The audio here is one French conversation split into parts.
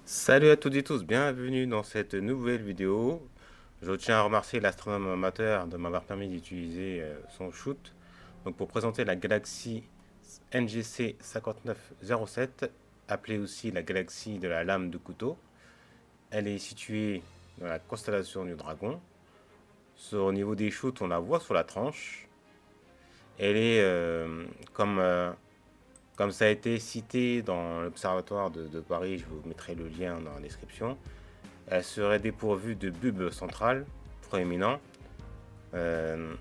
Salut à toutes et tous, bienvenue dans cette nouvelle vidéo. Je tiens à remercier l'astronome amateur de m'avoir permis d'utiliser son shoot pour présenter la galaxie NGC 5907, appelée aussi la galaxie de la lame de couteau. Elle est située dans la constellation du Dragon. Au niveau des shoots, on la voit sur la tranche. Elle est comme ça a été cité dans l'observatoire de Paris, je vous mettrai le lien dans la description. Elle serait dépourvue de bulbe central proéminent.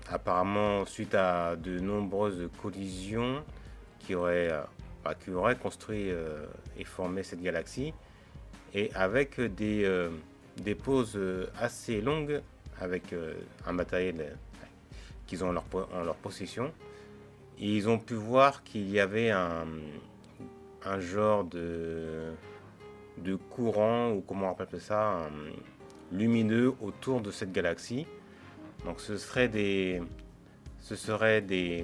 Apparemment, suite à de nombreuses collisions qui auraient construit et formé cette galaxie, et avec des pauses assez longues, avec un matériel qu'ils ont en leur possession. Et ils ont pu voir qu'il y avait un genre de courant, ou comment on appelle ça, lumineux autour de cette galaxie. Donc ce serait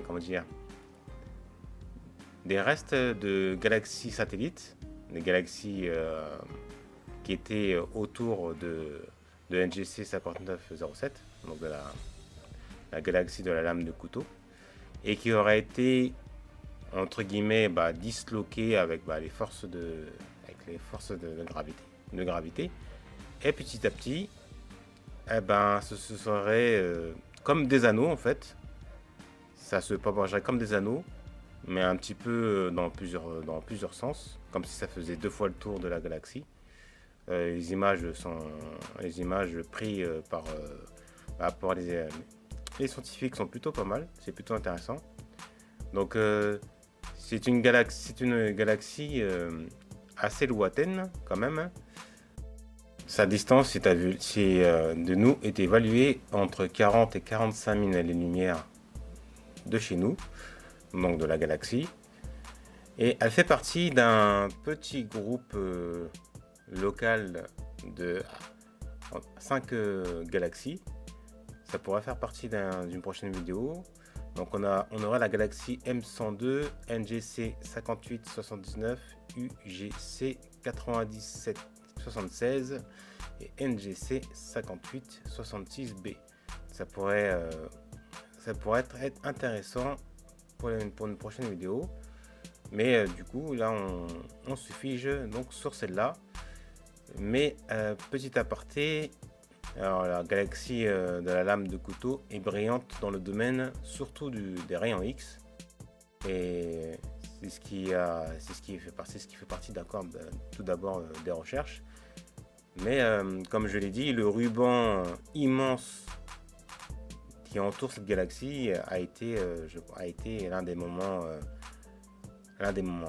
comment dire, des restes de galaxies satellites, des galaxies qui étaient autour de NGC 5907, donc de la galaxie de la lame de couteau, et qui auraient été entre guillemets disloquées avec les forces de gravité. Et petit à petit, ce serait comme des anneaux en fait. Ça se propagerait comme des anneaux, mais un petit peu dans plusieurs sens, comme si ça faisait 2 fois le tour de la galaxie. Les images prises par les scientifiques sont plutôt pas mal, c'est plutôt intéressant. Donc c'est une galaxie assez lointaine quand même. Sa distance de nous est évaluée entre 40 et 45 000 années-lumière de chez nous, donc de la galaxie. Et elle fait partie d'un petit groupe local de 5 galaxies. Ça pourrait faire partie d'une prochaine vidéo. Donc on aura la galaxie M102, NGC 5879, UGC 9776 et NGC 5866b. Ça pourrait être intéressant pour une prochaine vidéo. Mais du coup, là, on se fige donc sur celle-là. Mais petit aparté, alors la galaxie de la lame de couteau est brillante dans le domaine surtout des rayons X. Et c'est ce qui fait partie tout d'abord des recherches. Mais comme je l'ai dit, le ruban immense qui entoure cette galaxie a été l'un des moments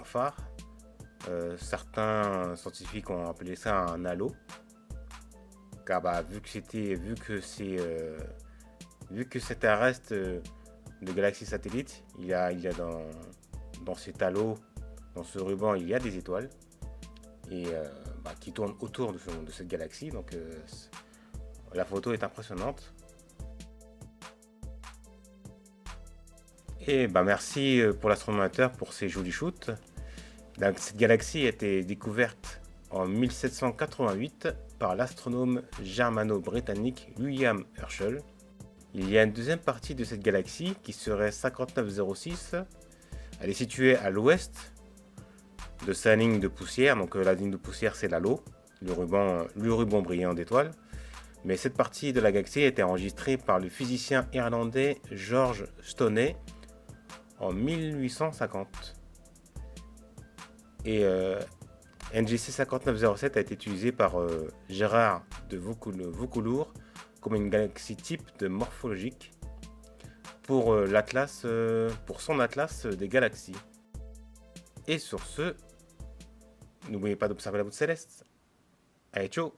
phares. Certains scientifiques ont appelé ça un halo, car vu que c'est un reste de galaxies satellites, il y a dans cet halo, dans ce ruban, il y a des étoiles et qui tournent autour de cette galaxie. Donc la photo est impressionnante. Et merci pour l'astronomateur pour ces jolis shoots. Donc, cette galaxie a été découverte en 1788 par l'astronome germano-britannique William Herschel. Il y a une deuxième partie de cette galaxie qui serait 5906. Elle est située à l'ouest de sa ligne de poussière. Donc la ligne de poussière, c'est l'halo, le ruban brillant d'étoiles. Mais cette partie de la galaxie a été enregistrée par le physicien irlandais George Stoney en 1850. Et NGC 5907 a été utilisé par Gérard de Vaucouleurs comme une galaxie type de morphologique pour son atlas des galaxies. Et sur ce, n'oubliez pas d'observer la voûte céleste. Allez, ciao!